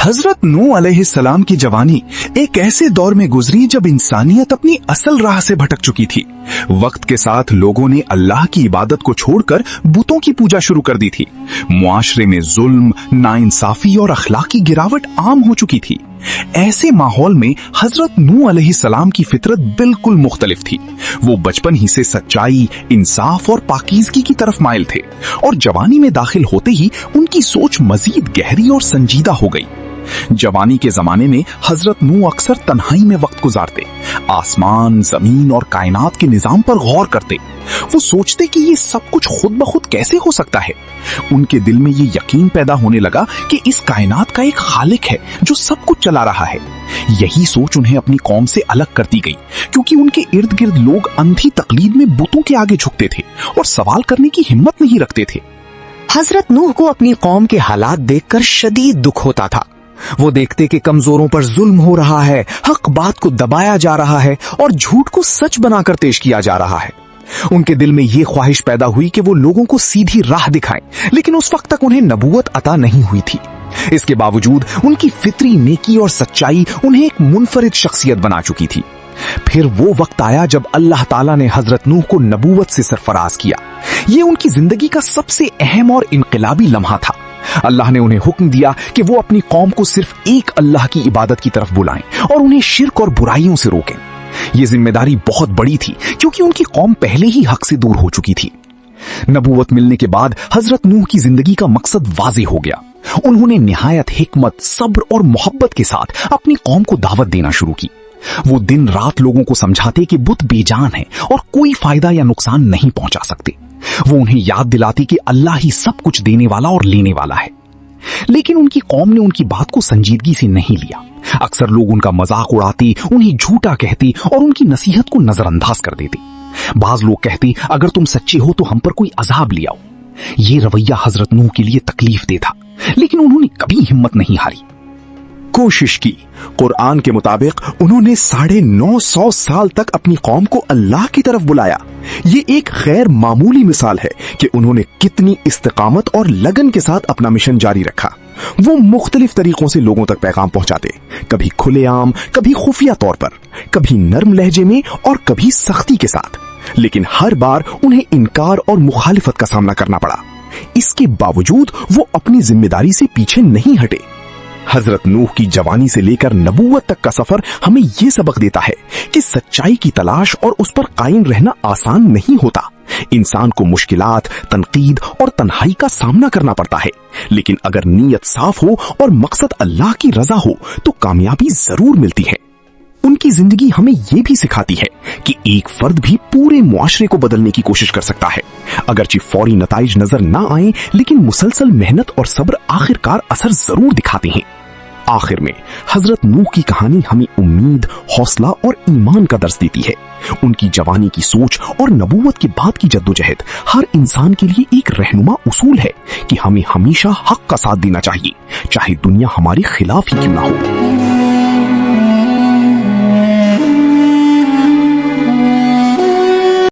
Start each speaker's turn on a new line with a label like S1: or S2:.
S1: हजरत नूह अलैहिस्सलाम की जवानी एक ऐसे दौर में गुजरी जब इंसानियत अपनी असल राह से भटक चुकी थी। वक्त के साथ लोगों ने अल्लाह की इबादत को छोड़कर बुतों की पूजा शुरू कर दी थी। मुआशरे में जुल्म, नाइंसाफी और अखलाकी गिरावट आम हो चुकी थी। ऐसे माहौल में हजरत नूह अलैहिस्सलाम की फितरत बिल्कुल मुख्तलिफ थी। वो बचपन ही से सच्चाई, इंसाफ और पाकीज़गी की तरफ माइल थे और जवानी में दाखिल होते ही उनकी सोच मजीद गहरी और संजीदा हो गई। जवानी के जमाने में हजरत नूह अक्सर तन्हाई में वक्त गुजारते, आसमान, जमीन और कायनात के निजाम पर गौर करते। वो सोचते कि ये सब कुछ खुद ब खुद कैसे हो सकता है। उनके दिल में ये यकीन पैदा होने लगा कि इस कायनात का एक खालिक है जो सब कुछ चला रहा है। यही सोच उन्हें अपनी कौम से अलग करती गई, क्योंकि उनके इर्द गिर्द लोग अंधी तकलीद में बुतों के आगे झुकते थे और सवाल करने की हिम्मत नहीं रखते थे।
S2: हजरत नूह को अपनी कौम के हालात देखकर शदीद दुख होता था। वो देखते कि कमजोरों पर जुल्म हो रहा है, हक बात को दबाया जा रहा है और झूठ को सच बनाकर पेश किया जा रहा है। उनके दिल में ये ख्वाहिश पैदा हुई कि वो लोगों को सीधी राह दिखाएं, लेकिन उस वक्त तक उन्हें नबूवत अता नहीं हुई थी। इसके बावजूद उनकी फितरी नेकी और सच्चाई उन्हें एक मुनफरिद शख्सियत बना चुकी थी। फिर वो वक्त आया जब अल्लाह ताला ने हजरत नूह को नबूवत से सरफराज किया। ये उनकी जिंदगी का सबसे अहम और इनकलाबी लम्हा था। अल्लाह ने उन्हें हुक्म दिया कि वो अपनी कौम को सिर्फ एक अल्लाह की इबादत की तरफ बुलाएं और उन्हें शिर्क और बुराइयों से रोकें। ये जिम्मेदारी बहुत बड़ी थी, क्योंकि उनकी कौम पहले ही हक से दूर हो चुकी थी। नबूवत मिलने के बाद हजरत नूह की जिंदगी का मकसद वाज़ेह हो गया। उन्होंने निहायत हिकमत, सब्र और मोहब्बत के साथ अपनी कौम को दावत देना शुरू की। वो दिन रात लोगों को समझाते कि बुत बेजान है और कोई फायदा या नुकसान नहीं पहुंचा सकते। वो उन्हें याद दिलाती कि अल्लाह ही सब कुछ देने वाला और लेने वाला है। लेकिन उनकी कौम ने उनकी बात को संजीदगी से नहीं लिया। अक्सर लोग उनका मजाक उड़ाते, उन्हें झूठा कहते और उनकी नसीहत को नजरअंदाज कर देते। बाज लोग कहते, अगर तुम सच्चे हो तो हम पर कोई अजाब ले आओ। ये रवैया हजरत नूह के लिए तकलीफ दे था, लेकिन उन्होंने कभी हिम्मत नहीं हारी।
S1: कोशिश की। कुरान के मुताबिक उन्होंने 950 साल तक अपनी कौम को अल्लाह की तरफ बुलाया। ये एक गैर मामूली मिसाल है कि उन्होंने कितनी इस्तिकामत और लगन के साथ अपना मिशन जारी रखा। वो मुख्तलिफ तरीकों से लोगों तक पैगाम पहुंचाते, कभी खुलेआम, कभी खुफिया तौर पर, कभी नर्म लहजे में और कभी सख्ती के साथ। लेकिन हर बार उन्हें इनकार और मुखालिफत का सामना करना पड़ा। इसके बावजूद वो अपनी जिम्मेदारी से पीछे नहीं हटे। हजरत नूह की जवानी से लेकर नबूवत तक का सफर हमें यह सबक देता है कि सच्चाई की तलाश और उस पर कायम रहना आसान नहीं होता। इंसान को मुश्किलात, तनकीद और तन्हाई का सामना करना पड़ता है, लेकिन अगर नीयत साफ हो और मकसद अल्लाह की रजा हो तो कामयाबी जरूर मिलती है। उनकी जिंदगी हमें यह भी सिखाती है कि एक फर्द भी पूरे मुआशरे को बदलने की कोशिश कर सकता है। अगरचे फौरी नताइज नजर ना आए, लेकिन मुसलसल मेहनत और सब्र आखिरकार असर जरूर दिखाते हैं। आखिर में हजरत नूह की कहानी हमें उम्मीद, हौसला और ईमान का दर्स देती है। उनकी जवानी की सोच और नबूवत के बाद की जद्दोजहद हर इंसान के लिए एक रहनुमा उसूल है कि हमें हमेशा हक का साथ देना चाहिए, चाहे दुनिया हमारे खिलाफ ही क्यों ना हो।